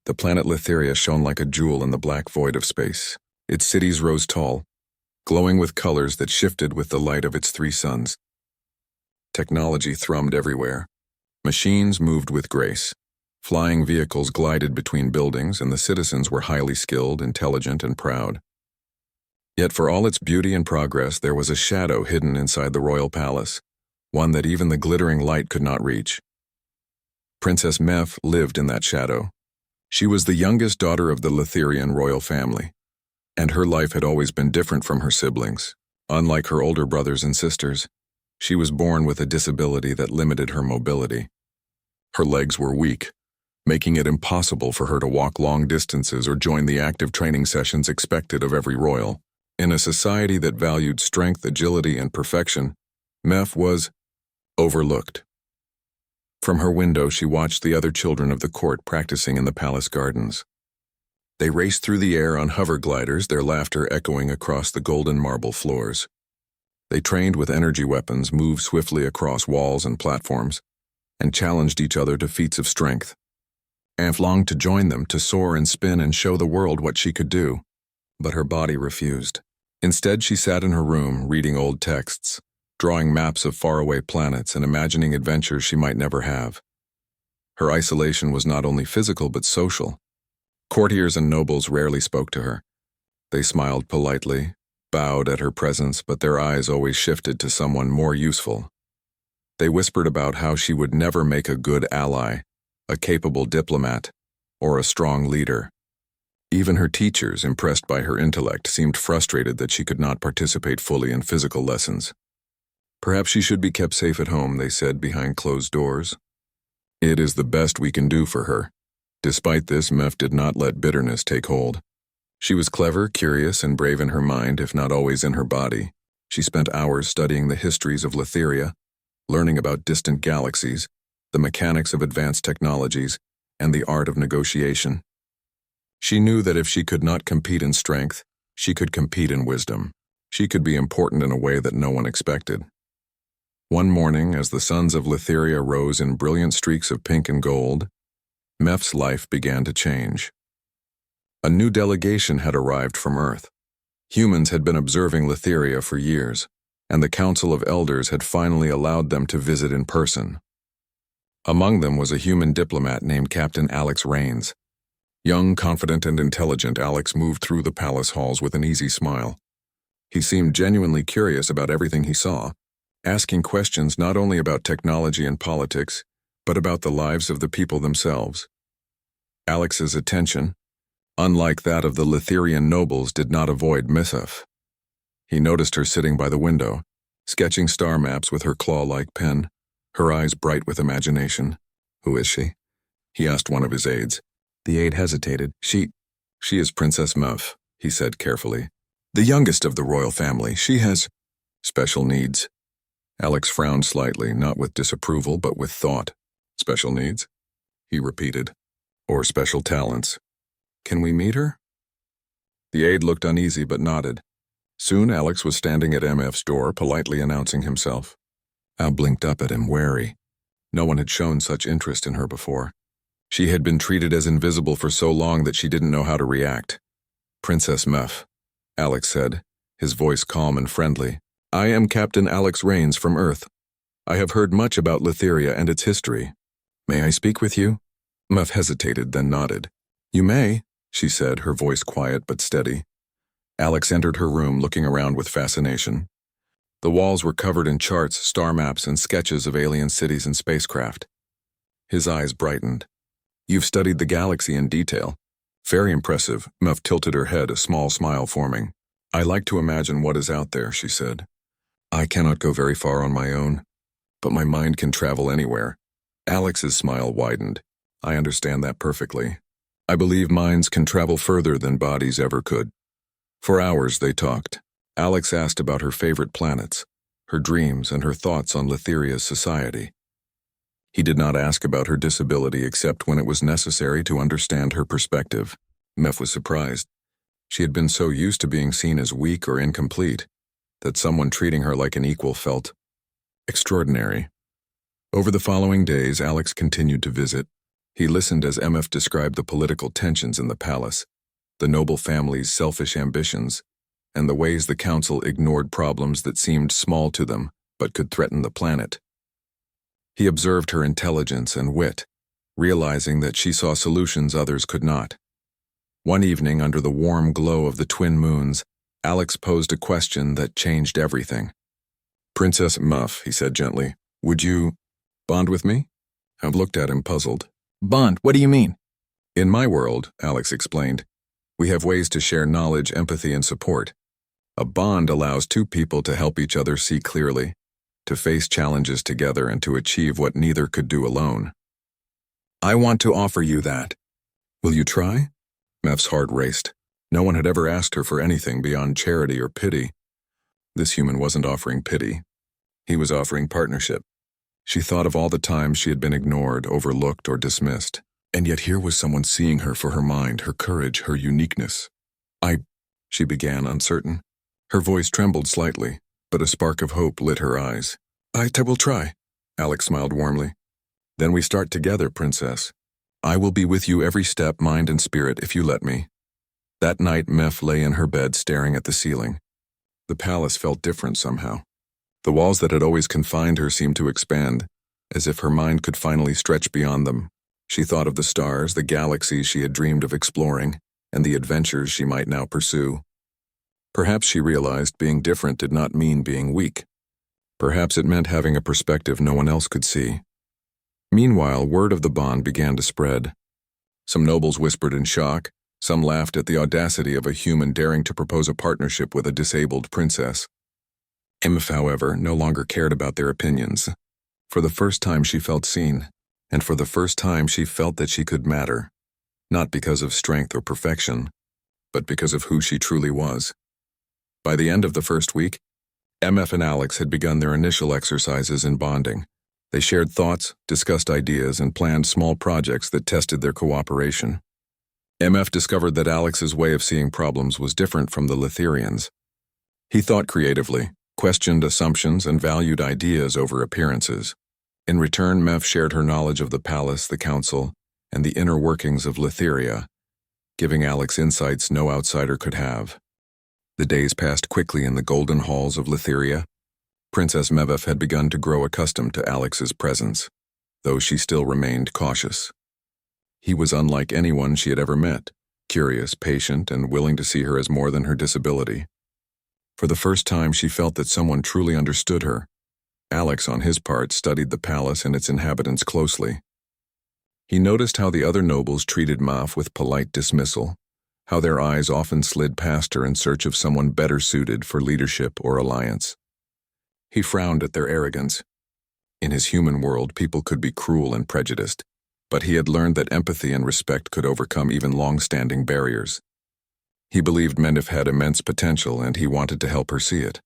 The planet Litheria shone like a jewel in the black void of space. Its cities rose tall, glowing with colors that shifted with the light of its three suns. Technology thrummed everywhere. Machines moved with grace. Flying vehicles glided between buildings, and the citizens were highly skilled, intelligent, and proud. Yet for all its beauty and progress, there was a shadow hidden inside the royal palace, one that even the glittering light could not reach. Princess Meph lived in that shadow. She was the youngest daughter of the Litherian royal family, and her life had always been different from her siblings. Unlike her older brothers and sisters, she was born with a disability that limited her mobility. Her legs were weak, making it impossible for her to walk long distances or join the active training sessions expected of every royal. In a society that valued strength, agility, and perfection, Meph was overlooked. From her window, she watched the other children of the court practicing in the palace gardens. They raced through the air on hover gliders, their laughter echoing across the golden marble floors. They trained with energy weapons, moved swiftly across walls and platforms, and challenged each other to feats of strength. Meph longed to join them, to soar and spin and show the world what she could do, but her body refused. Instead, she sat in her room, reading old texts, drawing maps of faraway planets, and imagining adventures she might never have. Her isolation was not only physical but social. Courtiers and nobles rarely spoke to her. They smiled politely, bowed at her presence, but their eyes always shifted to someone more useful. They whispered about how she would never make a good ally, a capable diplomat, or a strong leader. Even her teachers, impressed by her intellect, seemed frustrated that she could not participate fully in physical lessons. Perhaps she should be kept safe at home, they said behind closed doors. It is the best we can do for her. Despite this, Meph did not let bitterness take hold. She was clever, curious, and brave in her mind, if not always in her body. She spent hours studying the histories of Litheria, learning about distant galaxies, the mechanics of advanced technologies, and the art of negotiation. She knew that if she could not compete in strength, she could compete in wisdom. She could be important in a way that no one expected. One morning, as the suns of Litheria rose in brilliant streaks of pink and gold, Meph's life began to change. A new delegation had arrived from Earth. Humans had been observing Litheria for years, and the Council of Elders had finally allowed them to visit in person. Among them was a human diplomat named Captain Alex Rains. Young, confident, and intelligent, Alex moved through the palace halls with an easy smile. He seemed genuinely curious about everything he saw, asking questions not only about technology and politics, but about the lives of the people themselves. Alex's attention, unlike that of the Litherian nobles, did not avoid Meph. He noticed her sitting by the window, sketching star maps with her claw-like pen, her eyes bright with imagination. "Who is she?" he asked one of his aides. The aide hesitated. She is Princess Meph," he said carefully. "The youngest of the royal family. She has special needs." Alex frowned slightly, not with disapproval, but with thought. "Special needs?" he repeated. "Or special talents. Can we meet her?" The aide looked uneasy but nodded. Soon Alex was standing at Mf's door, politely announcing himself. Al blinked up at him, wary. No one had shown such interest in her before. She had been treated as invisible for so long that she didn't know how to react. "Princess Meph," Alex said, his voice calm and friendly. "I am Captain Alex Rains from Earth. I have heard much about Litheria and its history. May I speak with you?" Meph hesitated, then nodded. "You may," she said, her voice quiet but steady. Alex entered her room, looking around with fascination. The walls were covered in charts, star maps, and sketches of alien cities and spacecraft. His eyes brightened. "You've studied the galaxy in detail." "Very impressive." Meph tilted her head, a small smile forming. "I like to imagine what is out there," she said. "I cannot go very far on my own, but my mind can travel anywhere." Alex's smile widened. "I understand that perfectly. I believe minds can travel further than bodies ever could." For hours they talked. Alex asked about her favorite planets, her dreams, and her thoughts on Litheria's society. He did not ask about her disability except when it was necessary to understand her perspective. Meph was surprised. She had been so used to being seen as weak or incomplete that someone treating her like an equal felt extraordinary. Over the following days, Alex continued to visit, He listened as MF described the political tensions in the palace, the noble family's selfish ambitions, and the ways the council ignored problems that seemed small to them but could threaten the planet. He observed her intelligence and wit, realizing that she saw solutions others could not. One evening, under the warm glow of the twin moons, Alex posed a question that changed everything. "Princess Muff," he said gently, "would you bond with me?" I looked at him puzzled. Bond, what do you mean? "In my world," Alex explained, "we have ways to share knowledge, empathy, and support. A bond allows two people to help each other see clearly, to face challenges together, and to achieve what neither could do alone." "I want to offer you that." "Will you try?" Mev's heart raced. No one had ever asked her for anything beyond charity or pity. This human wasn't offering pity. He was offering partnership. She thought of all the times she had been ignored, overlooked, or dismissed. And yet here was someone seeing her for her mind, her courage, her uniqueness. She began, uncertain. Her voice trembled slightly, but a spark of hope lit her eyes. I will try," Alex smiled warmly. "Then we start together, Princess. I will be with you every step, mind and spirit, if you let me." That night, Mef lay in her bed staring at the ceiling. The palace felt different somehow. The walls that had always confined her seemed to expand, as if her mind could finally stretch beyond them. She thought of the stars, the galaxies she had dreamed of exploring, and the adventures she might now pursue. Perhaps she realized being different did not mean being weak. Perhaps it meant having a perspective no one else could see. Meanwhile, word of the bond began to spread. Some nobles whispered in shock. Some laughed at the audacity of a human daring to propose a partnership with a disabled princess. Imf, however, no longer cared about their opinions. For the first time she felt seen, and for the first time she felt that she could matter, not because of strength or perfection, but because of who she truly was. By the end of the first week, MF and Alex had begun their initial exercises in bonding. They shared thoughts, discussed ideas, and planned small projects that tested their cooperation. MF discovered that Alex's way of seeing problems was different from the Litherians. He thought creatively, questioned assumptions, and valued ideas over appearances. In return, Mef shared her knowledge of the palace, the council, and the inner workings of Litheria, giving Alex insights no outsider could have. The days passed quickly in the golden halls of Litheria. Princess Mevef had begun to grow accustomed to Alex's presence, though she still remained cautious. He was unlike anyone she had ever met, curious, patient, and willing to see her as more than her disability. For the first time, she felt that someone truly understood her. Alex, on his part, studied the palace and its inhabitants closely. He noticed how the other nobles treated Maf with polite dismissal, how their eyes often slid past her in search of someone better suited for leadership or alliance. He frowned at their arrogance. In his human world, people could be cruel and prejudiced, but he had learned that empathy and respect could overcome even long-standing barriers. He believed Menif had immense potential, and he wanted to help her see it.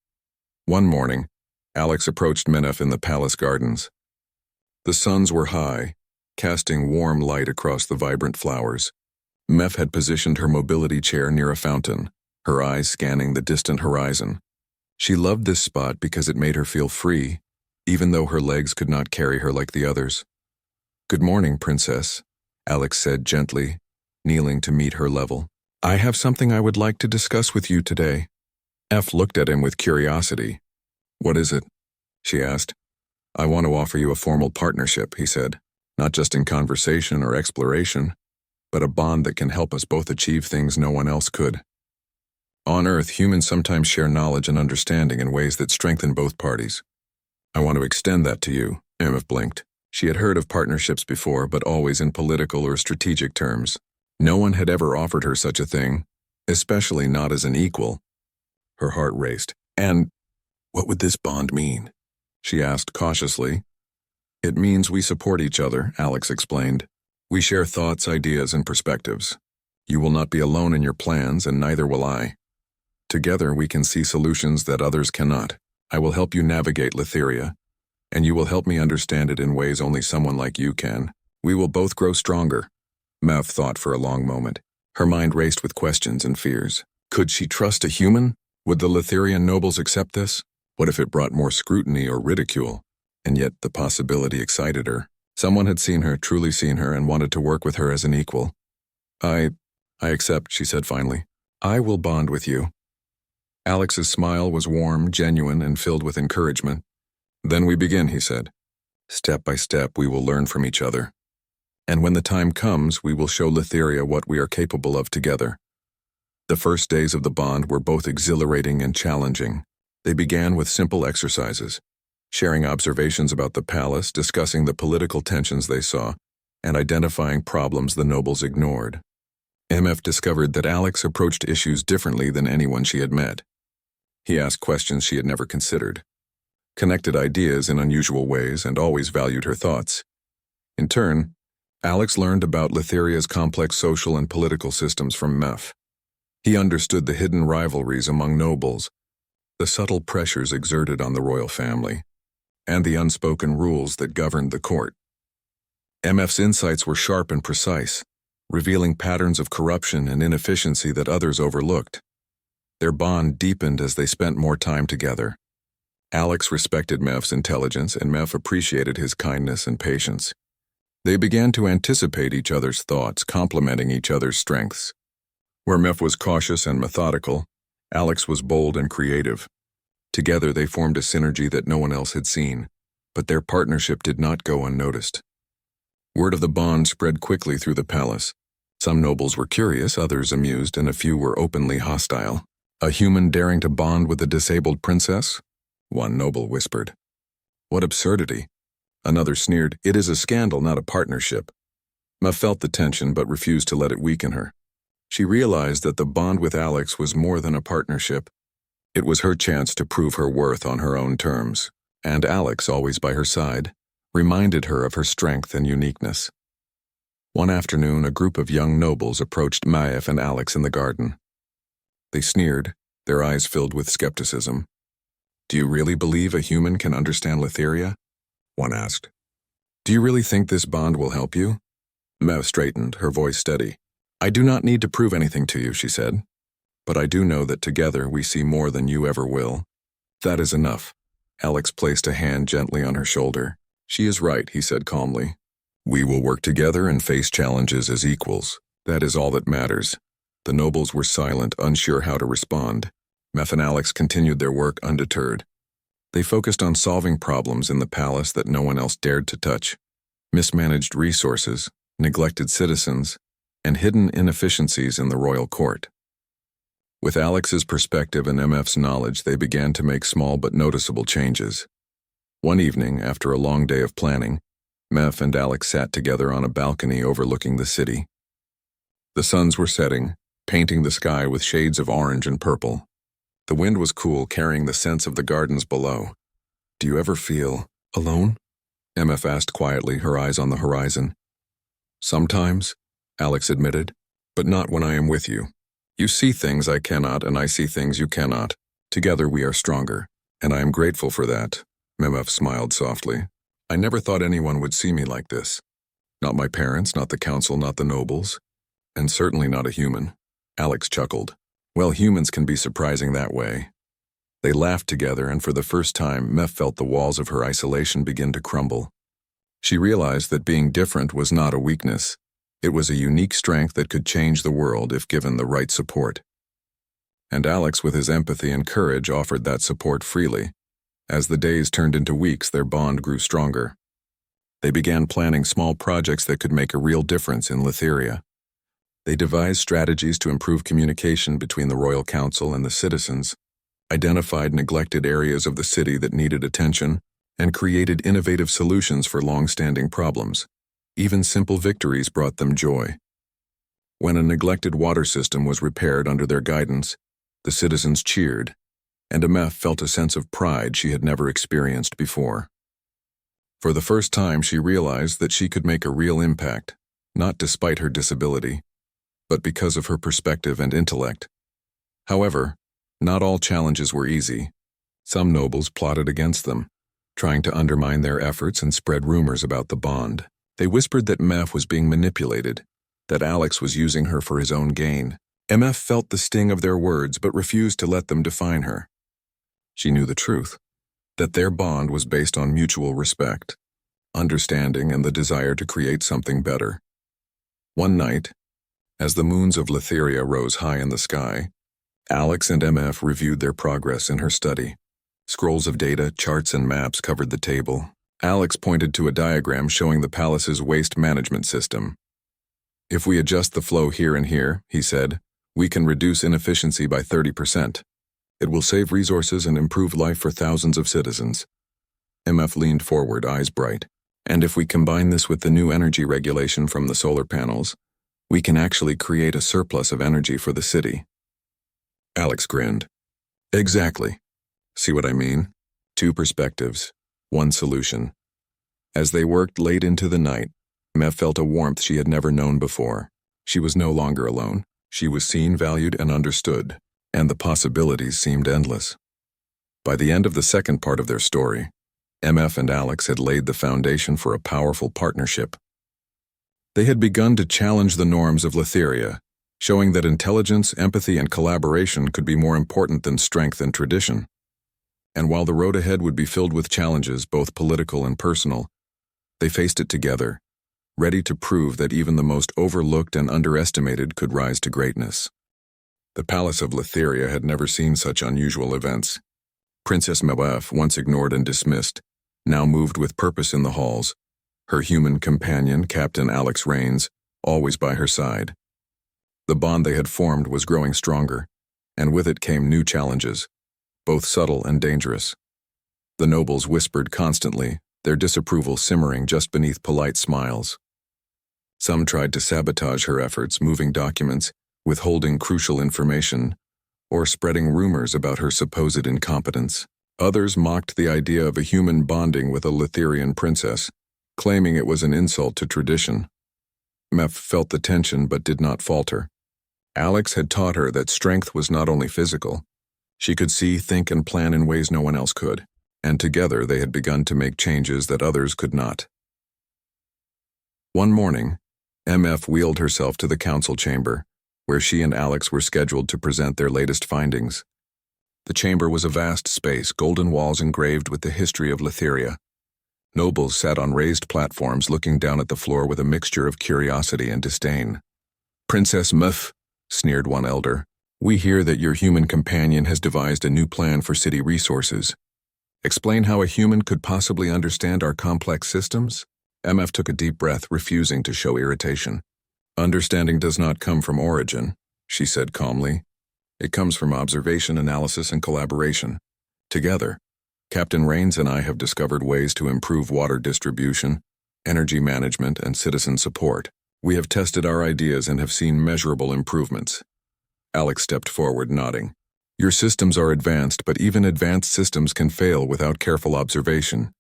One morning, Alex approached Menif in the palace gardens. The suns were high, casting warm light across the vibrant flowers. Mef had positioned her mobility chair near a fountain, her eyes scanning the distant horizon. She loved this spot because it made her feel free, even though her legs could not carry her like the others. "Good morning, Princess," Alex said gently, kneeling to meet her level. "I have something I would like to discuss with you today." F looked at him with curiosity. "What is it?" she asked. "I want to offer you a formal partnership," he said, "not just in conversation or exploration, but a bond that can help us both achieve things no one else could. On Earth, humans sometimes share knowledge and understanding in ways that strengthen both parties. I want to extend that to you." Emma blinked. She had heard of partnerships before, but always in political or strategic terms. No one had ever offered her such a thing, especially not as an equal. Her heart raced. "And what would this bond mean?" she asked cautiously. "It means we support each other," Alex explained. "We share thoughts, ideas, and perspectives. You will not be alone in your plans, and neither will I. Together we can see solutions that others cannot. I will help you navigate Litheria, and you will help me understand it in ways only someone like you can. We will both grow stronger." Mav thought for a long moment. Her mind raced with questions and fears. Could she trust a human? Would the Litherian nobles accept this? What if it brought more scrutiny or ridicule? And yet the possibility excited her. Someone had seen her, truly seen her, and wanted to work with her as an equal. I accept, she said finally. I will bond with you. Alex's smile was warm, genuine, and filled with encouragement. Then we begin, he said. Step by step, we will learn from each other. And when the time comes, we will show Letheria what we are capable of together. The first days of the bond were both exhilarating and challenging. They began with simple exercises, sharing observations about the palace, discussing the political tensions they saw, and identifying problems the nobles ignored. MF discovered that Alex approached issues differently than anyone she had met. He asked questions she had never considered, connected ideas in unusual ways, and always valued her thoughts. In turn, Alex learned about Letheria's complex social and political systems from MF. He understood the hidden rivalries among nobles, the subtle pressures exerted on the royal family, and the unspoken rules that governed the court. MF's insights were sharp and precise, revealing patterns of corruption and inefficiency that others overlooked. Their bond deepened as they spent more time together. Alex respected Mev's intelligence, and Mev appreciated his kindness and patience. They began to anticipate each other's thoughts, complementing each other's strengths. Where Mev was cautious and methodical, Alex was bold and creative. Together they formed a synergy that no one else had seen, but their partnership did not go unnoticed. Word of the bond spread quickly through the palace. Some nobles were curious, others amused, and a few were openly hostile. A human daring to bond with a disabled princess? One noble whispered. What absurdity. Another sneered, it is a scandal, not a partnership. Ma felt the tension but refused to let it weaken her. She realized that the bond with Alex was more than a partnership. It was her chance to prove her worth on her own terms, and Alex, always by her side, reminded her of her strength and uniqueness. One afternoon, a group of young nobles approached Maef and Alex in the garden. They sneered, their eyes filled with skepticism. Do you really believe a human can understand Letheria? One asked. Do you really think this bond will help you? Maef straightened, her voice steady. I do not need to prove anything to you, she said. But I do know that together we see more than you ever will. That is enough. Alex placed a hand gently on her shoulder. She is right, he said calmly. We will work together and face challenges as equals. That is all that matters. The nobles were silent, unsure how to respond. Mef and Alex continued their work undeterred. They focused on solving problems in the palace that no one else dared to touch. Mismanaged resources, neglected citizens, and hidden inefficiencies in the royal court. With Alex's perspective and MF's knowledge, they began to make small but noticeable changes. One evening, after a long day of planning, Mef and Alex sat together on a balcony overlooking the city. The suns were setting, painting the sky with shades of orange and purple. The wind was cool, carrying the scents of the gardens below. Do you ever feel alone? MF asked quietly, her eyes on the horizon. Sometimes, Alex admitted, but not when I am with you. You see things I cannot, and I see things you cannot. Together we are stronger, and I am grateful for that. MF smiled softly. I never thought anyone would see me like this. Not my parents, not the council, not the nobles, and certainly not a human. Alex chuckled. Well, humans can be surprising that way. They laughed together, and for the first time, Mef felt the walls of her isolation begin to crumble. She realized that being different was not a weakness. It was a unique strength that could change the world if given the right support. And Alex, with his empathy and courage, offered that support freely. As the days turned into weeks, their bond grew stronger. They began planning small projects that could make a real difference in Letheria. They devised strategies to improve communication between the royal council and the citizens, identified neglected areas of the city that needed attention, and created innovative solutions for long-standing problems. Even simple victories brought them joy. When a neglected water system was repaired under their guidance, the citizens cheered, and Ameth felt a sense of pride she had never experienced before. For the first time, she realized that she could make a real impact, not despite her disability, but because of her perspective and intellect. However, not all challenges were easy. Some nobles plotted against them, trying to undermine their efforts and spread rumors about the bond. They whispered that Mef was being manipulated, that Alex was using her for his own gain. Mef felt the sting of their words but refused to let them define her. She knew the truth, that their bond was based on mutual respect. understanding, and the desire to create something better. One night, as the moons of Letheria rose high in the sky, Alex and MF reviewed their progress in her study. Scrolls of data, charts, and maps covered the table. Alex pointed to a diagram showing the palace's waste management system. "If we adjust the flow here and here," he said, "we can reduce inefficiency by 30%. It will save resources and improve life for thousands of citizens." MF leaned forward, eyes bright. "And if we combine this with the new energy regulation from the solar panels, we can actually create a surplus of energy for the city." Alex grinned. "Exactly. See what I mean? Two perspectives, one solution." As they worked late into the night, Mev felt a warmth she had never known before. She was no longer alone. She was seen, valued, and understood, and the possibilities seemed endless. By the end of the second part of their story, MF and Alex had laid the foundation for a powerful partnership. They had begun to challenge the norms of Letheria, showing that intelligence, empathy, and collaboration could be more important than strength and tradition. And while the road ahead would be filled with challenges, both political and personal, they faced it together, ready to prove that even the most overlooked and underestimated could rise to greatness. The Palace of Letheria had never seen such unusual events. Princess Mewef, once ignored and dismissed, now moved with purpose in the halls, her human companion, Captain Alex Rains, always by her side. The bond they had formed was growing stronger, and with it came new challenges, both subtle and dangerous. The nobles whispered constantly, their disapproval simmering just beneath polite smiles. Some tried to sabotage her efforts, moving documents, withholding crucial information, or spreading rumors about her supposed incompetence. Others mocked the idea of a human bonding with a Letherian princess, claiming it was an insult to tradition. Mef felt the tension but did not falter. Alex had taught her that strength was not only physical. She could see, think, and plan in ways no one else could, and together they had begun to make changes that others could not. One morning, MF wheeled herself to the council chamber, where she and Alex were scheduled to present their latest findings. The chamber was a vast space, golden walls engraved with the history of Letheria. Nobles sat on raised platforms looking down at the floor with a mixture of curiosity and disdain. "Princess Muf," sneered one elder, "we hear that your human companion has devised a new plan for city resources. Explain how a human could possibly understand our complex systems?" MF took a deep breath, refusing to show irritation. "Understanding does not come from origin," she said calmly. "It comes from observation, analysis, and collaboration. Together, Captain Rains and I have discovered ways to improve water distribution, energy management, and citizen support. We have tested our ideas and have seen measurable improvements." Alex stepped forward, nodding. "Your systems are advanced, but even advanced systems can fail without careful observation.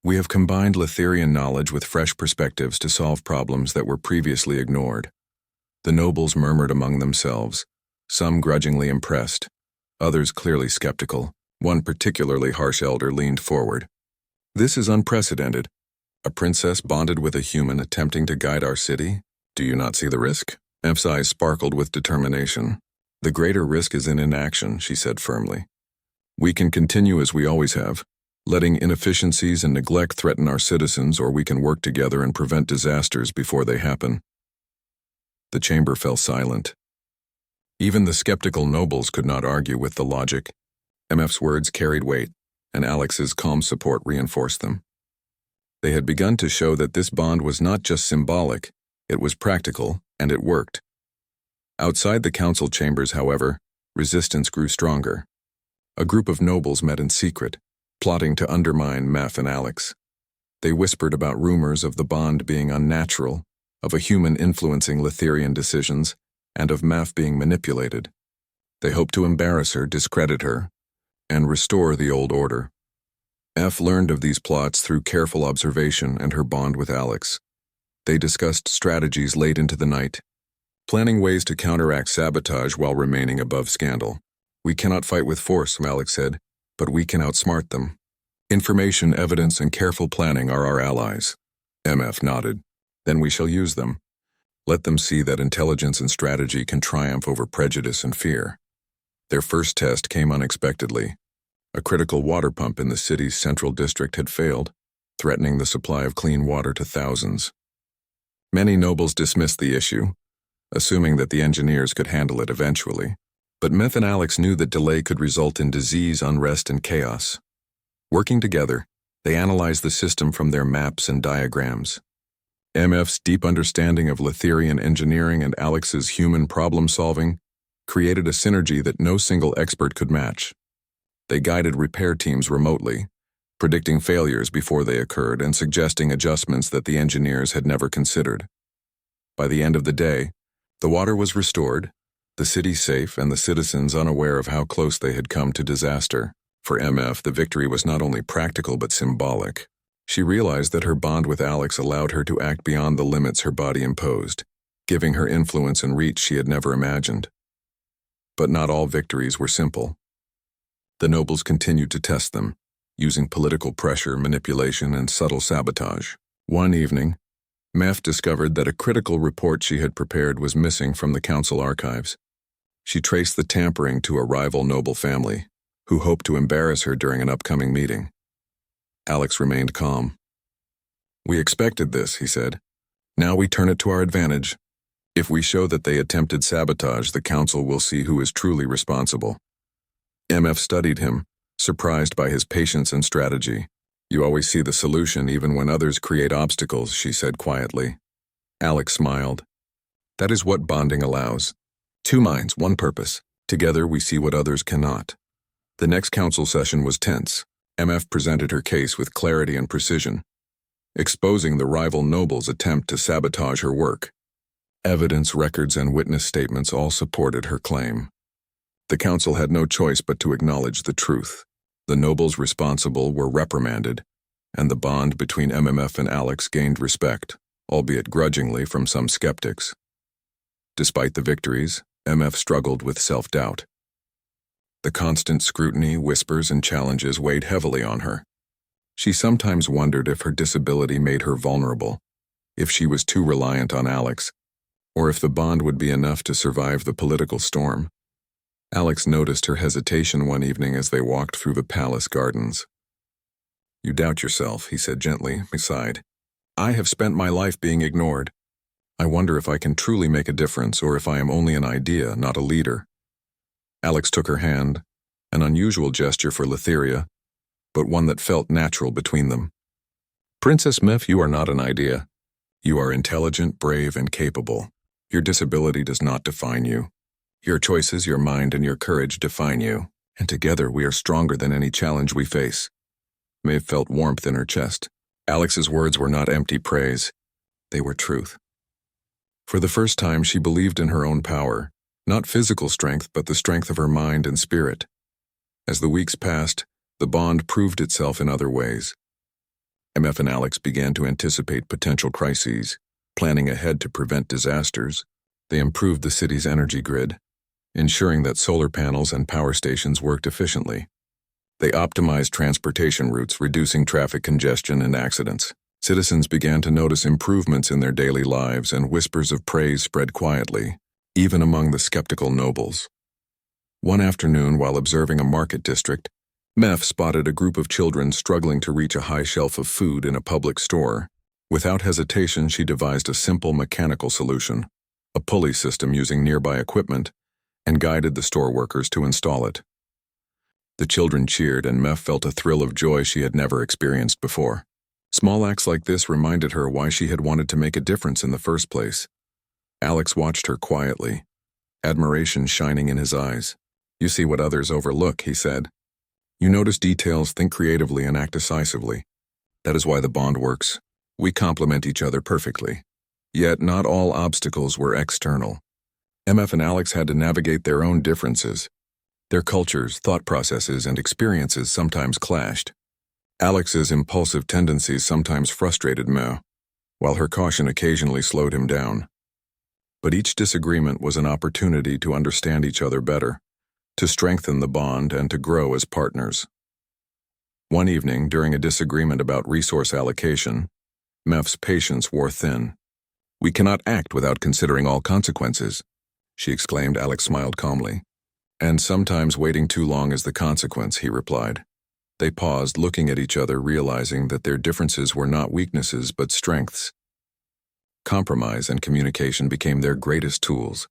We have combined Letherian knowledge with fresh perspectives to solve problems that were previously ignored." The nobles murmured among themselves, some grudgingly impressed, others clearly skeptical. One particularly harsh elder leaned forward. "This is unprecedented. A princess bonded with a human attempting to guide our city? Do you not see the risk?" F's eyes sparkled with determination. "The greater risk is in inaction," she said firmly. "We can continue as we always have, letting inefficiencies and neglect threaten our citizens, or we can work together and prevent disasters before they happen." The chamber fell silent. Even the skeptical nobles could not argue with the logic. MF's words carried weight, and Alex's calm support reinforced them. They had begun to show that this bond was not just symbolic, it was practical, and it worked. Outside the council chambers, however, resistance grew stronger. A group of nobles met in secret, plotting to undermine Mef and Alex. They whispered about rumors of the bond being unnatural, of a human influencing Letherian decisions, and of Mef being manipulated. They hoped to embarrass her, discredit her, and restore the old order. F learned of these plots through careful observation and her bond with Alex. They discussed strategies late into the night, planning ways to counteract sabotage while remaining above scandal. "We cannot fight with force," Alex said, "but we can outsmart them. Information, evidence, and careful planning are our allies." MF nodded. "Then we shall use them. Let them see that intelligence and strategy can triumph over prejudice and fear." Their first test came unexpectedly. A critical water pump in the city's central district had failed. threatening the supply of clean water to thousands. Many nobles dismissed the issue, assuming that the engineers could handle it eventually. But Meph and Alex knew that delay could result in disease, unrest, and chaos. Working together, they analyzed the system from their maps and diagrams. MF's deep understanding of Letherian engineering and Alex's human problem-solving created a synergy that no single expert could match. They guided repair teams remotely, predicting failures before they occurred and suggesting adjustments that the engineers had never considered. By the end of the day, the water was restored, the city safe, and the citizens unaware of how close they had come to disaster. For MF, the victory was not only practical but symbolic. She realized that her bond with Alex allowed her to act beyond the limits her body imposed, giving her influence and reach she had never imagined. But not all victories were simple. The nobles continued to test them, using political pressure, manipulation, and subtle sabotage. One evening, Meph discovered that a critical report she had prepared was missing from the council archives. She traced the tampering to a rival noble family, who hoped to embarrass her during an upcoming meeting. Alex remained calm. "We expected this," he said. "Now we turn it to our advantage. If we show that they attempted sabotage, the council will see who is truly responsible." MF studied him, surprised by his patience and strategy. "You always see the solution even when others create obstacles," she said quietly. Alex smiled. "That is what bonding allows. Two minds, one purpose. Together we see what others cannot." The next council session was tense. MF presented her case with clarity and precision, exposing the rival noble's attempt to sabotage her work. Evidence, records, and witness statements all supported her claim. The council had no choice but to acknowledge the truth. The nobles responsible were reprimanded, and the bond between MMF and Alex gained respect, albeit grudgingly from some skeptics. Despite the victories, MF struggled with self-doubt. The constant scrutiny, whispers, and challenges weighed heavily on her. She sometimes wondered if her disability made her vulnerable, if she was too reliant on Alex, or if the bond would be enough to survive the political storm. Alex noticed her hesitation one evening as they walked through the palace gardens. "You doubt yourself," he said gently. He sighed. "I have spent my life being ignored. I wonder if I can truly make a difference, or if I am only an idea, not a leader." Alex took her hand, an unusual gesture for Letheria, but one that felt natural between them. "Princess Meph, you are not an idea. You are intelligent, brave, and capable. Your disability does not define you. Your choices, your mind, and your courage define you, and together we are stronger than any challenge we face." Maeve felt warmth in her chest. Alex's words were not empty praise. They were truth. For the first time, she believed in her own power, not physical strength, but the strength of her mind and spirit. As the weeks passed, the bond proved itself in other ways. MF and Alex began to anticipate potential crises, planning ahead to prevent disasters. They improved the city's energy grid, ensuring that solar panels and power stations worked efficiently. They optimized transportation routes, reducing traffic congestion and accidents. Citizens began to notice improvements in their daily lives, and whispers of praise spread quietly, even among the skeptical nobles. One afternoon, while observing a market district, Meph spotted a group of children struggling to reach a high shelf of food in a public store. Without hesitation, she devised a simple mechanical solution, a pulley system using nearby equipment, and guided the store workers to install it. The children cheered, and Meph felt a thrill of joy she had never experienced before. Small acts like this reminded her why she had wanted to make a difference in the first place. Alex watched her quietly, admiration shining in his eyes. "You see what others overlook," he said. "You notice details, think creatively, and act decisively. That is why the bond works. We complement each other perfectly." Yet not all obstacles were external. MF and Alex had to navigate their own differences. Their cultures, thought processes, and experiences sometimes clashed. Alex's impulsive tendencies sometimes frustrated Meph, while her caution occasionally slowed him down. But each disagreement was an opportunity to understand each other better, to strengthen the bond, and to grow as partners. One evening, during a disagreement about resource allocation, Meph's patience wore thin. "We cannot act without considering all consequences," she exclaimed. Alex smiled calmly. "And sometimes waiting too long is the consequence," he replied. They paused, looking at each other, realizing that their differences were not weaknesses but strengths. Compromise and communication became their greatest tools,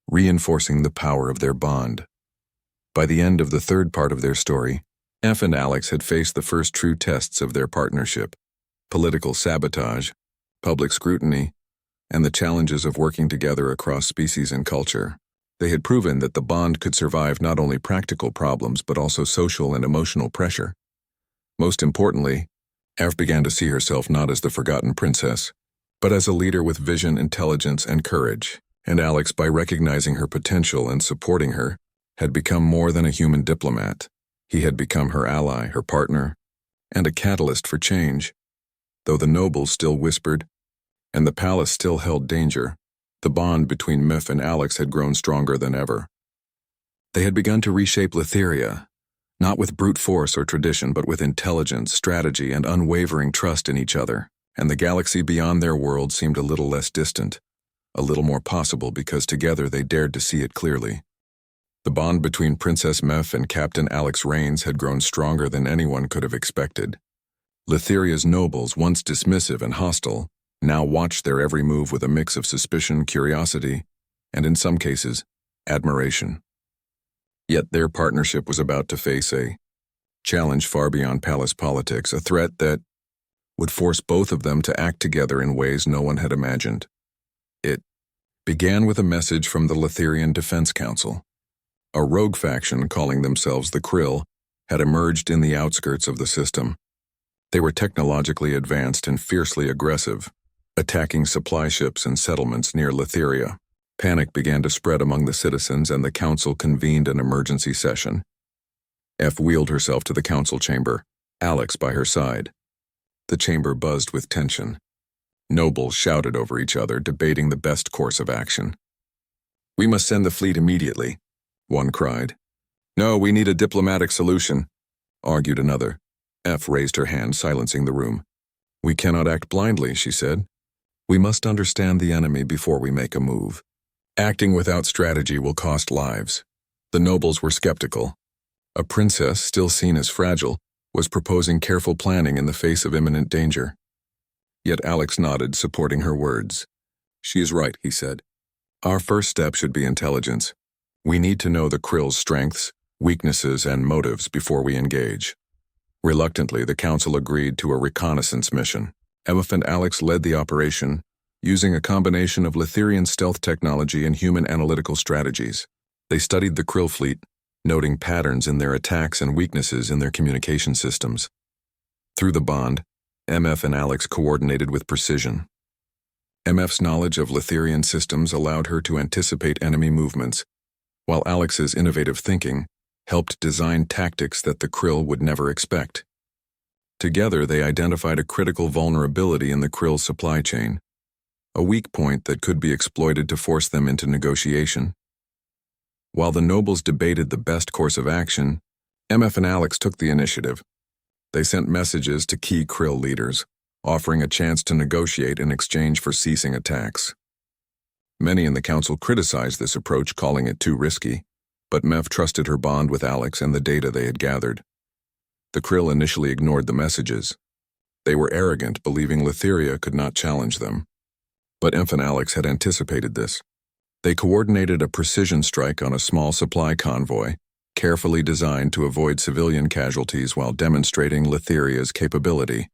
reinforcing the power of their bond. By the end of the third part of their story, F and Alex had faced the first true tests of their partnership: political sabotage, public scrutiny, and the challenges of working together across species and culture. They had proven that the bond could survive not only practical problems but also social and emotional pressure. Most importantly, F began to see herself not as the forgotten princess, but as a leader with vision, intelligence, and courage. And Alex, by recognizing her potential and supporting her, had become more than a human diplomat. He had become her ally, her partner, and a catalyst for change. Though the nobles still whispered, and the palace still held danger, the bond between Mif and Alex had grown stronger than ever. They had begun to reshape Letheria, not with brute force or tradition, but with intelligence, strategy, and unwavering trust in each other. And the galaxy beyond their world seemed a little less distant, a little more possible, because together they dared to see it clearly. The bond between Princess Mef and Captain Alex Rains had grown stronger than anyone could have expected. Letheria's nobles, once dismissive and hostile, now watched their every move with a mix of suspicion, curiosity, and in some cases, admiration. Yet their partnership was about to face a challenge far beyond palace politics, a threat that would force both of them to act together in ways no one had imagined. It began with a message from the Letherian Defense Council. A rogue faction calling themselves the Krill had emerged in the outskirts of the system. They were technologically advanced and fiercely aggressive, attacking supply ships and settlements near Letheria. Panic began to spread among the citizens, and the council convened an emergency session. F wheeled herself to the council chamber, Alex by her side. The chamber buzzed with tension. Nobles shouted over each other, debating the best course of action. "We must send the fleet immediately," one cried. "No, we need a diplomatic solution," argued another. F raised her hand, silencing the room. "We cannot act blindly," she said. "We must understand the enemy before we make a move. Acting without strategy will cost lives." The nobles were skeptical. A princess, still seen as fragile, was proposing careful planning in the face of imminent danger. Yet Alex nodded, supporting her words. "She is right," he said. "Our first step should be intelligence. We need to know the Krill's strengths, weaknesses, and motives before we engage." Reluctantly, the council agreed to a reconnaissance mission. Emif and Alex led the operation, using a combination of Letherian stealth technology and human analytical strategies. They studied the Krill fleet, noting patterns in their attacks and weaknesses in their communication systems. Through the bond, MF and Alex coordinated with precision. MF's knowledge of Letherian systems allowed her to anticipate enemy movements, while Alex's innovative thinking helped design tactics that the Krill would never expect. Together, they identified a critical vulnerability in the Krill's supply chain, a weak point that could be exploited to force them into negotiation. While the nobles debated the best course of action, MF and Alex took the initiative. They sent messages to key Krill leaders, offering a chance to negotiate in exchange for ceasing attacks. Many in the council criticized this approach, calling it too risky, but Mef trusted her bond with Alex and the data they had gathered. The Krill initially ignored the messages. They were arrogant, believing Letheria could not challenge them. But Mef and Alex had anticipated this. They coordinated a precision strike on a small supply convoy, carefully designed to avoid civilian casualties while demonstrating Letheria's capability.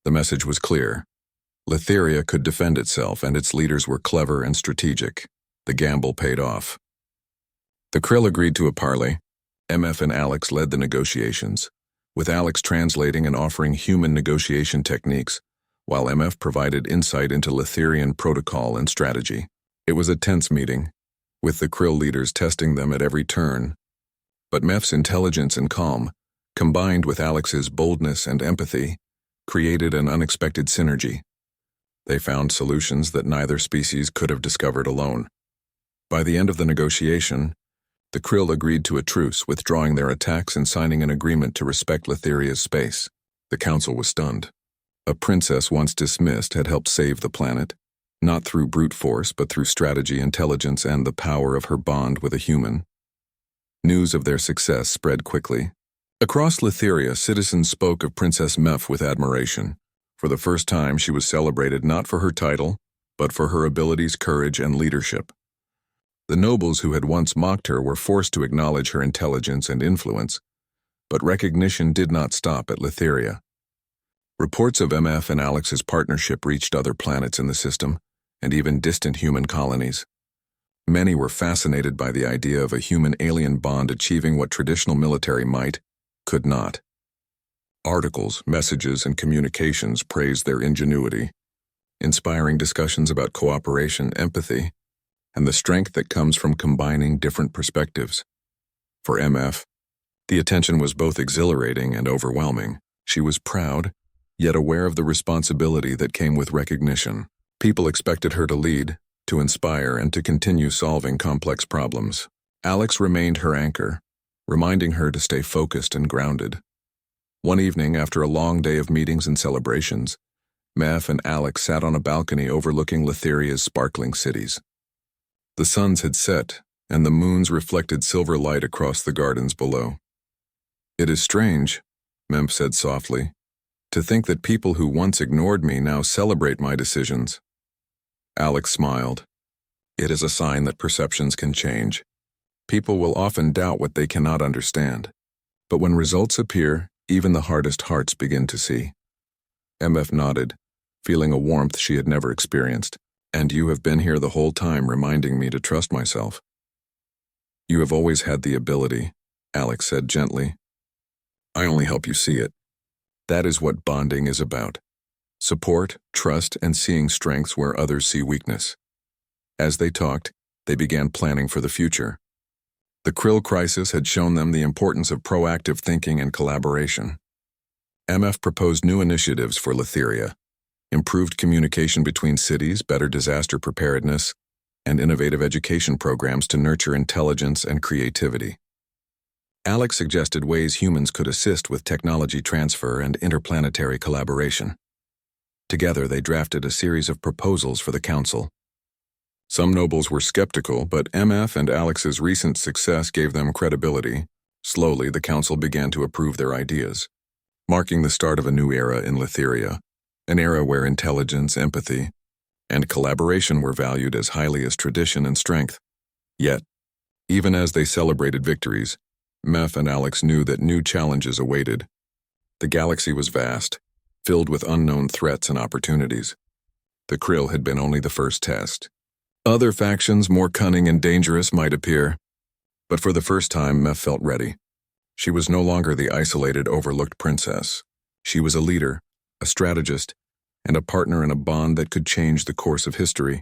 The message was clear. Letheria could defend itself, and its leaders were clever and strategic. The gamble paid off. The Krill agreed to a parley. MF and Alex led the negotiations, with Alex translating and offering human negotiation techniques, while MF provided insight into Letherian protocol and strategy. It was a tense meeting, with the Krill leaders testing them at every turn. But Mef's intelligence and calm, combined with Alex's boldness and empathy, created an unexpected synergy. They found solutions that neither species could have discovered alone. By the end of the negotiation, the Krill agreed to a truce, withdrawing their attacks and signing an agreement to respect Letheria's space. The council was stunned. A princess once dismissed had helped save the planet, not through brute force but through strategy, intelligence, and the power of her bond with a human. News of their success spread quickly. Across Lytheria, citizens spoke of Princess Meph with admiration. For the first time, she was celebrated not for her title, but for her abilities, courage, and leadership. The nobles who had once mocked her were forced to acknowledge her intelligence and influence, but recognition did not stop at Lytheria. Reports of MF and Alex's partnership reached other planets in the system, and even distant human colonies. Many were fascinated by the idea of a human-alien bond achieving what traditional military might could not. Articles, messages, and communications praised their ingenuity, inspiring discussions about cooperation, empathy, and the strength that comes from combining different perspectives. For MF, the attention was both exhilarating and overwhelming. She was proud, yet aware of the responsibility that came with recognition. People expected her to lead, to inspire, and to continue solving complex problems. Alex remained her anchor, reminding her to stay focused and grounded. One evening, after a long day of meetings and celebrations, Meph and Alex sat on a balcony overlooking Lytheria's sparkling cities. The suns had set, and the moons reflected silver light across the gardens below. "It is strange," Meph said softly, "to think that people who once ignored me now celebrate my decisions." Alex smiled. "It is a sign that perceptions can change. People will often doubt what they cannot understand. But when results appear, even the hardest hearts begin to see." MF nodded, feeling a warmth she had never experienced. "And you have been here the whole time reminding me to trust myself." "You have always had the ability," Alex said gently. "I only help you see it. That is what bonding is about. Support, trust, and seeing strengths where others see weakness." As they talked, they began planning for the future. The Krill crisis had shown them the importance of proactive thinking and collaboration. MF proposed new initiatives for Lytheria: improved communication between cities, better disaster preparedness, and innovative education programs to nurture intelligence and creativity. Alex suggested ways humans could assist with technology transfer and interplanetary collaboration. Together, they drafted a series of proposals for the council. Some nobles were skeptical, but MF and Alex's recent success gave them credibility. Slowly, the council began to approve their ideas, marking the start of a new era in Lytheria, an era where intelligence, empathy, and collaboration were valued as highly as tradition and strength. Yet, even as they celebrated victories, Meph and Alex knew that new challenges awaited. The galaxy was vast, filled with unknown threats and opportunities. The Krill had been only the first test. Other factions, more cunning and dangerous, might appear. But for the first time, Meph felt ready. She was no longer the isolated, overlooked princess. She was a leader, a strategist, and a partner in a bond that could change the course of history.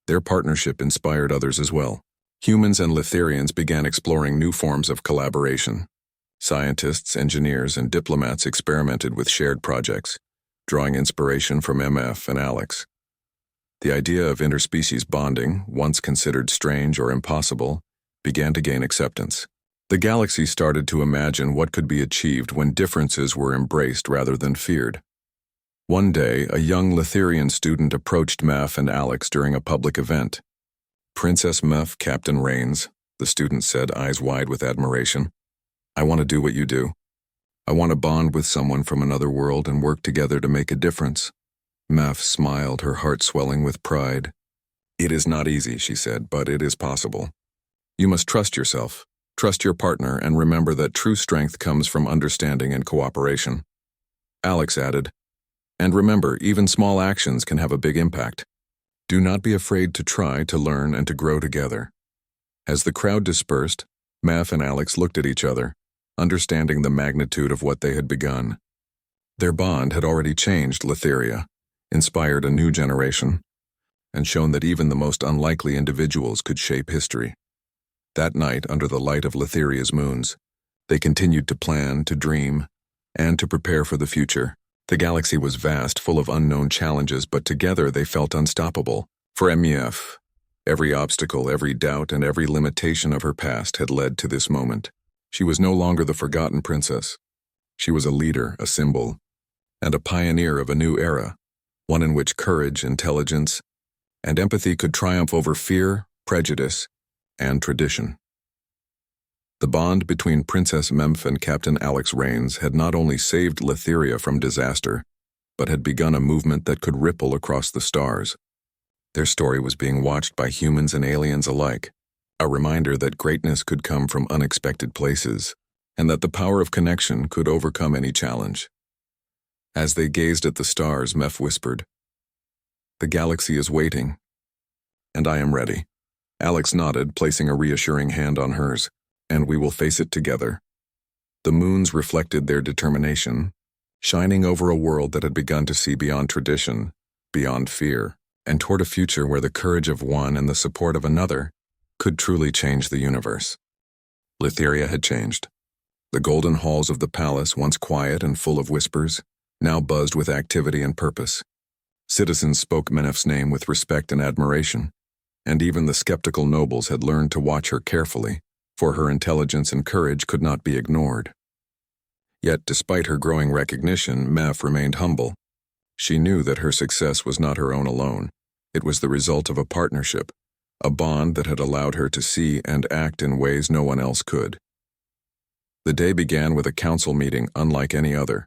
Their partnership inspired others as well. Humans and Lytherians began exploring new forms of collaboration. Scientists, engineers, and diplomats experimented with shared projects, drawing inspiration from MF and Alex. The idea of interspecies bonding, once considered strange or impossible, began to gain acceptance. The galaxy started to imagine what could be achieved when differences were embraced rather than feared. One day, a young Lytherian student approached Meph and Alex during a public event. "Princess Meph, Captain Rains," the student said, eyes wide with admiration. "I want to do what you do. I want to bond with someone from another world and work together to make a difference." Meph smiled, her heart swelling with pride. "It is not easy," she said, "but it is possible. You must trust yourself, trust your partner, and remember that true strength comes from understanding and cooperation." Alex added, "And remember, even small actions can have a big impact. Do not be afraid to try, to learn, and to grow together." As the crowd dispersed, Meph and Alex looked at each other, understanding the magnitude of what they had begun. Their bond had already changed Lytheria, inspired a new generation, and shown that even the most unlikely individuals could shape history. That night, under the light of Lytheria's moons, they continued to plan, to dream, and to prepare for the future. The galaxy was vast, full of unknown challenges, but together they felt unstoppable. For MEF, every obstacle, every doubt, and every limitation of her past had led to this moment. She was no longer the forgotten princess. She was a leader, a symbol, and a pioneer of a new era, one in which courage, intelligence, and empathy could triumph over fear, prejudice, and tradition. The bond between Princess Memph and Captain Alex Rains had not only saved Letheria from disaster, but had begun a movement that could ripple across the stars. Their story was being watched by humans and aliens alike, a reminder that greatness could come from unexpected places, and that the power of connection could overcome any challenge. As they gazed at the stars, Memph whispered, "The galaxy is waiting, and I am ready." Alex nodded, placing a reassuring hand on hers. "And we will face it together." The moons reflected their determination, shining over a world that had begun to see beyond tradition, beyond fear, and toward a future where the courage of one and the support of another could truly change the universe. Letheria had changed. The golden halls of the palace, once quiet and full of whispers, now buzzed with activity and purpose. Citizens spoke Menef's name with respect and admiration, and even the skeptical nobles had learned to watch her carefully, for her intelligence and courage could not be ignored. Yet, despite her growing recognition, Memph remained humble. She knew that her success was not her own alone. It was the result of a partnership, a bond that had allowed her to see and act in ways no one else could. The day began with a council meeting unlike any other.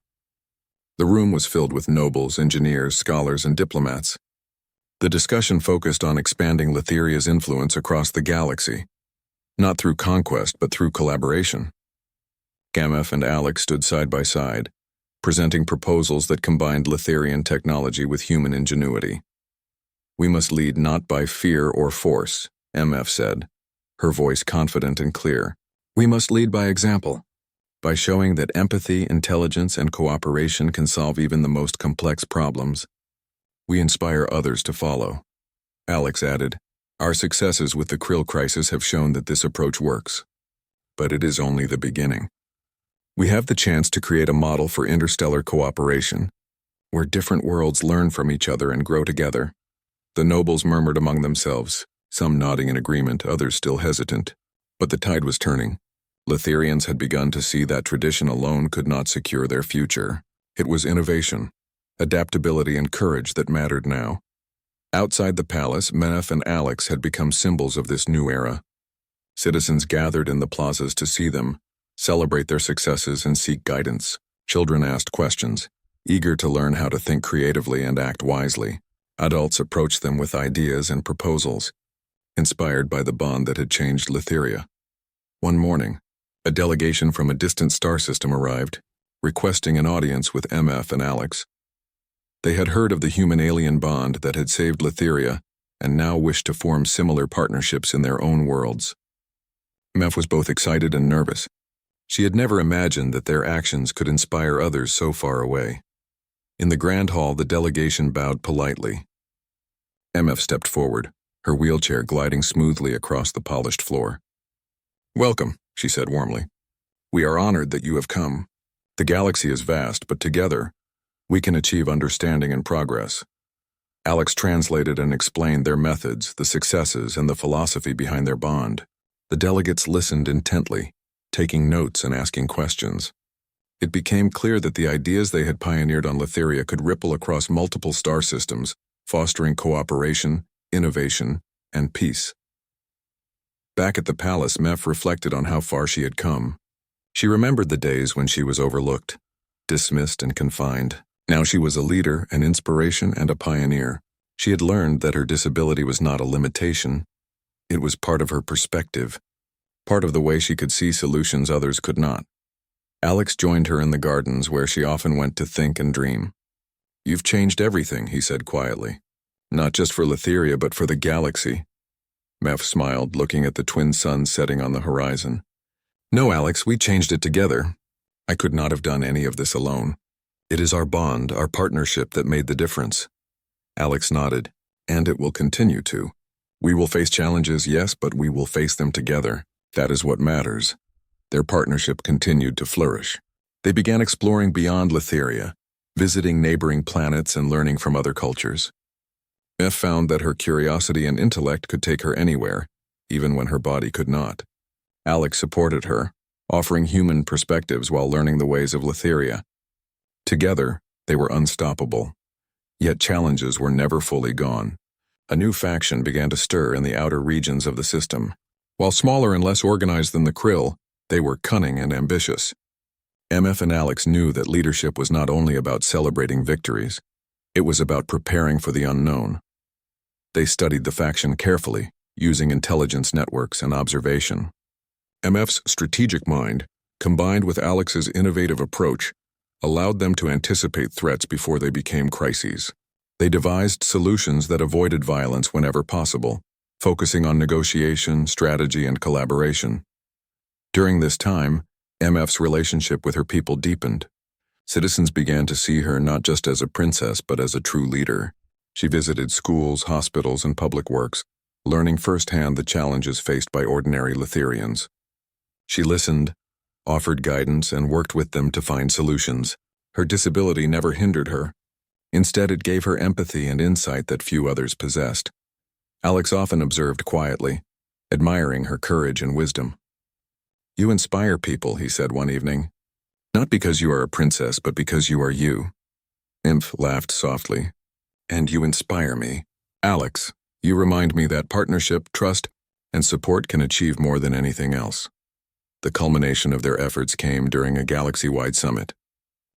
The room was filled with nobles, engineers, scholars, and diplomats. The discussion focused on expanding Letheria's influence across the galaxy, not through conquest but through collaboration. Gameth and Alex stood side by side, presenting proposals that combined Letherian technology with human ingenuity. "We must lead not by fear or force," MF said, her voice confident and clear. "We must lead by example, by showing that empathy, intelligence, and cooperation can solve even the most complex problems. We inspire others to follow." Alex added, "Our successes with the Krill crisis have shown that this approach works. But it is only the beginning. We have the chance to create a model for interstellar cooperation, where different worlds learn from each other and grow together." The nobles murmured among themselves, some nodding in agreement, others still hesitant. But the tide was turning. Letherians had begun to see that tradition alone could not secure their future. It was innovation, adaptability, and courage that mattered now. Outside the palace, Memph and Alex had become symbols of this new era. Citizens gathered in the plazas to see them, celebrate their successes, and seek guidance. Children asked questions, eager to learn how to think creatively and act wisely. Adults approached them with ideas and proposals, inspired by the bond that had changed Letheria. One morning, a delegation from a distant star system arrived, requesting an audience with MF and Alex. They had heard of the human-alien bond that had saved Letheria and now wished to form similar partnerships in their own worlds. Memph was both excited and nervous. She had never imagined that their actions could inspire others so far away. In the grand hall, the delegation bowed politely. MF stepped forward, her wheelchair gliding smoothly across the polished floor. "Welcome," she said warmly. "We are honored that you have come. The galaxy is vast, but together, we can achieve understanding and progress." Alex translated and explained their methods, the successes, and the philosophy behind their bond. The delegates listened intently, taking notes and asking questions. It became clear that the ideas they had pioneered on Letheria could ripple across multiple star systems, fostering cooperation, innovation, and peace. Back at the palace, Memph reflected on how far she had come. She remembered the days when she was overlooked, dismissed, and confined. Now she was a leader, an inspiration, and a pioneer. She had learned that her disability was not a limitation. It was part of her perspective, part of the way she could see solutions others could not. Alex joined her in the gardens where she often went to think and dream. "You've changed everything," he said quietly. "Not just for Letheria, but for the galaxy." Memph smiled, looking at the twin suns setting on the horizon. "No, Alex, we changed it together. I could not have done any of this alone. It is our bond, our partnership that made the difference." Alex nodded, "And it will continue to. We will face challenges, yes, but we will face them together. That is what matters." Their partnership continued to flourish. They began exploring beyond Letheria, visiting neighboring planets and learning from other cultures. Memph found that her curiosity and intellect could take her anywhere, even when her body could not. Alex supported her, offering human perspectives while learning the ways of Letheria. Together, they were unstoppable. Yet challenges were never fully gone. A new faction began to stir in the outer regions of the system. While smaller and less organized than the Krill, They were cunning and ambitious. MF and Alex knew that leadership was not only about celebrating victories, it was about preparing for the unknown. They studied the faction carefully, using intelligence networks and observation. MF's strategic mind, combined with Alex's innovative approach, allowed them to anticipate threats before they became crises. They devised solutions that avoided violence whenever possible, focusing on negotiation, strategy, and collaboration. During this time, MF's relationship with her people deepened. Citizens began to see her not just as a princess but as a true leader. She visited schools, hospitals, and public works, learning firsthand the challenges faced by ordinary Letherians. She listened, offered guidance, and worked with them to find solutions. Her disability never hindered her. Instead, it gave her empathy and insight that few others possessed. Alex often observed quietly, admiring her courage and wisdom. "You inspire people," he said one evening. "Not because you are a princess, but because you are you." Imph laughed softly. "And you inspire me. Alex, you remind me that partnership, trust, and support can achieve more than anything else." The culmination of their efforts came during a galaxy-wide summit,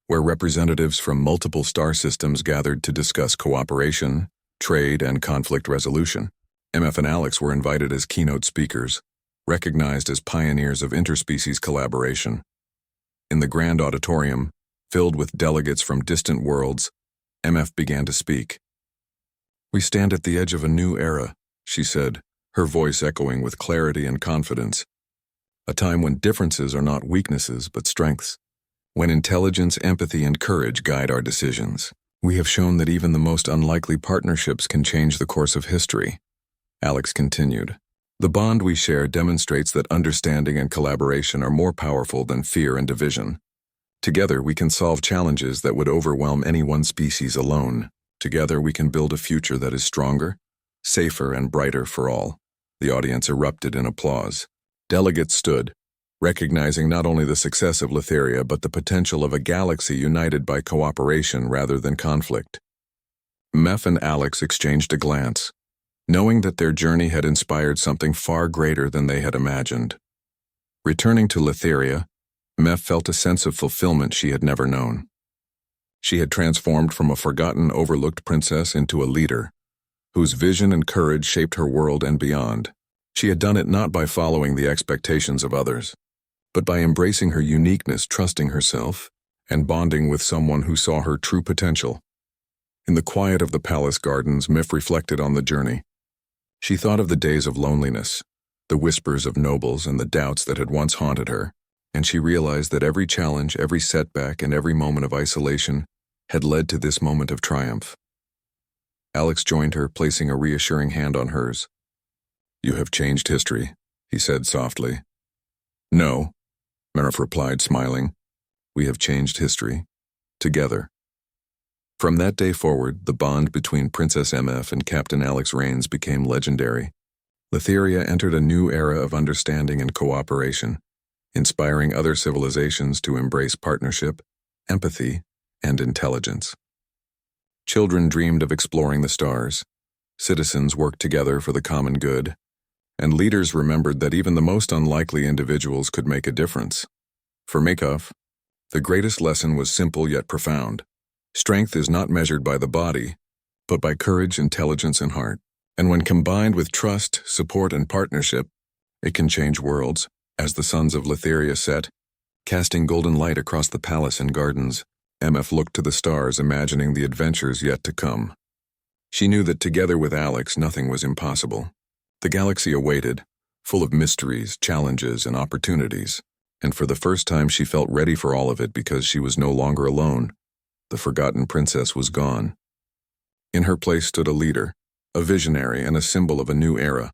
where representatives from multiple star systems gathered to discuss cooperation, trade, and conflict resolution. MF and Alex were invited as keynote speakers, recognized as pioneers of interspecies collaboration. In the grand auditorium, filled with delegates from distant worlds, MF began to speak. "We stand at the edge of a new era," she said, her voice echoing with clarity and confidence. "A time when differences are not weaknesses but strengths. When intelligence, empathy, and courage guide our decisions. We have shown that even the most unlikely partnerships can change the course of history." Alex continued. "The bond we share demonstrates that understanding and collaboration are more powerful than fear and division. Together we can solve challenges that would overwhelm any one species alone. Together we can build a future that is stronger, safer, and brighter for all." The audience erupted in applause. Delegates stood, recognizing not only the success of Letheria but the potential of a galaxy united by cooperation rather than conflict. Meph and Alex exchanged a glance, knowing that their journey had inspired something far greater than they had imagined. Returning to Letheria, Meph felt a sense of fulfillment she had never known. She had transformed from a forgotten, overlooked princess into a leader, whose vision and courage shaped her world and beyond. She had done it not by following the expectations of others, but by embracing her uniqueness, trusting herself, and bonding with someone who saw her true potential. In the quiet of the palace gardens, Mif reflected on the journey. She thought of the days of loneliness, the whispers of nobles, and the doubts that had once haunted her, and she realized that every challenge, every setback, and every moment of isolation had led to this moment of triumph. Alex joined her, placing a reassuring hand on hers. "You have changed history," he said softly. "No," Merif replied, smiling. "We have changed history. Together." From that day forward, the bond between Princess MF and Captain Alex Rains became legendary. Letheria entered a new era of understanding and cooperation, inspiring other civilizations to embrace partnership, empathy, and intelligence. Children dreamed of exploring the stars, citizens worked together for the common good, and leaders remembered that even the most unlikely individuals could make a difference. For Makov, the greatest lesson was simple yet profound. Strength is not measured by the body, but by courage, intelligence, and heart. And when combined with trust, support, and partnership, it can change worlds. As the suns of Letheria set, casting golden light across the palace and gardens, MF looked to the stars, imagining the adventures yet to come. She knew that together with Alex, nothing was impossible. The galaxy awaited, full of mysteries, challenges, and opportunities, and for the first time she felt ready for all of it because she was no longer alone. The forgotten princess was gone. In her place stood a leader, a visionary, and a symbol of a new era,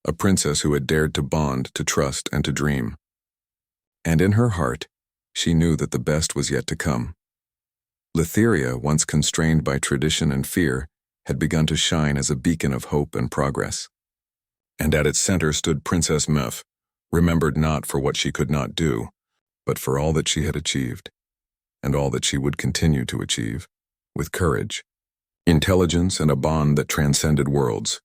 a princess who had dared to bond, to trust, and to dream. And in her heart, she knew that the best was yet to come. Letheria, once constrained by tradition and fear, had begun to shine as a beacon of hope and progress. And at its center stood Princess Meph, remembered not for what she could not do, but for all that she had achieved, and all that she would continue to achieve, with courage, intelligence, and a bond that transcended worlds.